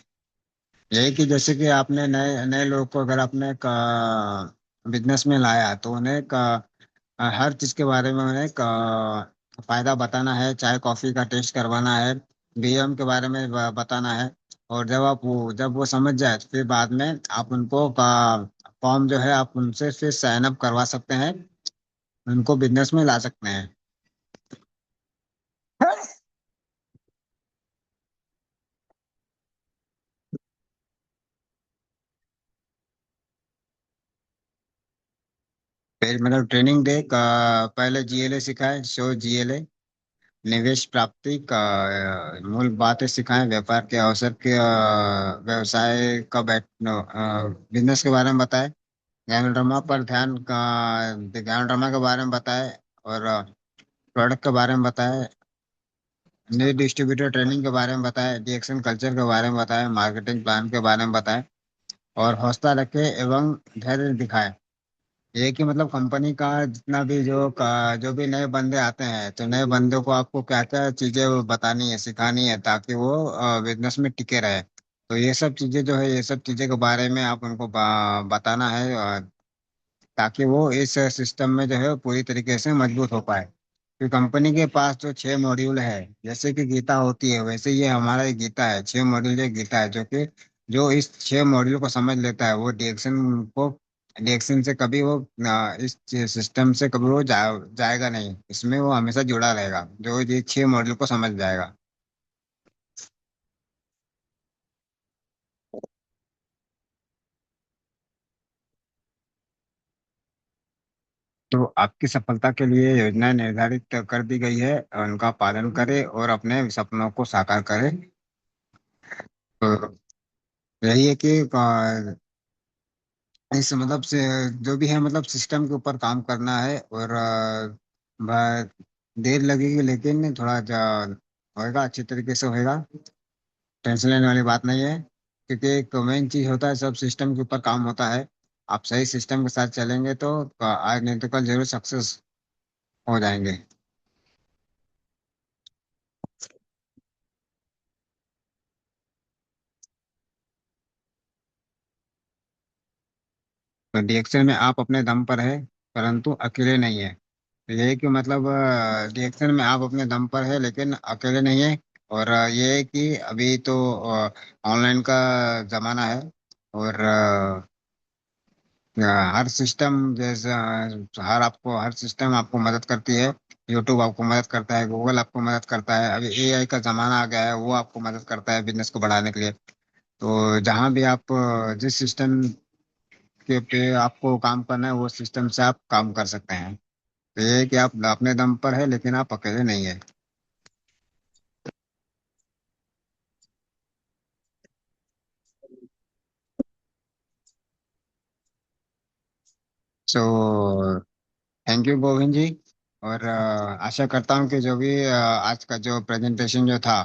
यही कि जैसे कि आपने नए नए लोगों को अगर आपने बिजनेस में लाया तो उन्हें हर चीज के बारे में उन्हें फायदा बताना है। चाय कॉफी का टेस्ट करवाना है, बीएम के बारे में बताना है। और जब वो समझ जाए तो फिर बाद में आप उनको फॉर्म जो है आप उनसे फिर साइन अप करवा सकते हैं, उनको बिजनेस में ला सकते हैं। फिर मतलब ट्रेनिंग दे का पहले जीएलए सिखाए, शो जीएलए। निवेश प्राप्ति का मूल बातें सिखाएं, व्यापार के अवसर के व्यवसाय का बिजनेस के बारे में बताएं। ज्ञानोड्रामा पर ज्ञानोड्रामा के बारे में बताएं। और प्रोडक्ट के बारे में बताएं। न्यू डिस्ट्रीब्यूटर ट्रेनिंग के बारे में बताएं, डीएक्शन कल्चर के बारे में बताएं, मार्केटिंग प्लान के बारे में बताएं। और हौसला रखें एवं धैर्य दिखाएं। ये कि मतलब कंपनी का जितना भी जो भी नए बंदे आते हैं तो नए बंदों को आपको क्या क्या चीजें बतानी है, सिखानी है, ताकि वो बिजनेस में टिके रहे। तो ये सब चीजें जो है, ये सब चीजें के बारे में आप उनको बताना है, ताकि वो इस सिस्टम में जो है पूरी तरीके से मजबूत हो पाए। कि कंपनी के पास जो 6 मॉड्यूल है, जैसे कि गीता होती है वैसे ये हमारा एक गीता है। 6 मॉड्यूल एक गीता है, जो कि जो इस 6 मॉड्यूल को समझ लेता है वो डिएक्शन से कभी वो इस सिस्टम से कभी वो जाएगा नहीं, इसमें वो हमेशा जुड़ा रहेगा जो ये 6 मॉड्यूल को समझ जाएगा। तो आपकी सफलता के लिए योजना निर्धारित कर दी गई है, उनका पालन करें और अपने सपनों को साकार करें। तो यही है कि इस मतलब से जो भी है मतलब सिस्टम के ऊपर काम करना है। और देर लगेगी लेकिन थोड़ा होएगा, अच्छी तरीके से होएगा। टेंशन लेने वाली बात नहीं है, क्योंकि एक मेन चीज होता है, सब सिस्टम के ऊपर काम होता है। आप सही सिस्टम के साथ चलेंगे तो आज नहीं तो कल जरूर सक्सेस हो जाएंगे। तो डीएक्शन में आप अपने दम पर है, परंतु अकेले नहीं है। तो यही कि मतलब डीएक्शन में आप अपने दम पर है लेकिन अकेले नहीं है। और ये है कि अभी तो ऑनलाइन का जमाना है। और हर सिस्टम जैसे हर सिस्टम आपको मदद करती है। यूट्यूब आपको मदद करता है, गूगल आपको मदद करता है, अभी एआई का जमाना आ गया है, वो आपको मदद करता है बिजनेस को बढ़ाने के लिए। तो जहाँ भी आप जिस सिस्टम के पे आपको काम करना है वो सिस्टम से आप काम कर सकते हैं। तो ये है कि आप अपने दम पर है लेकिन आप अकेले नहीं है। सो थैंक यू गोविंद जी। और आशा करता हूँ कि जो भी आज का जो प्रेजेंटेशन जो था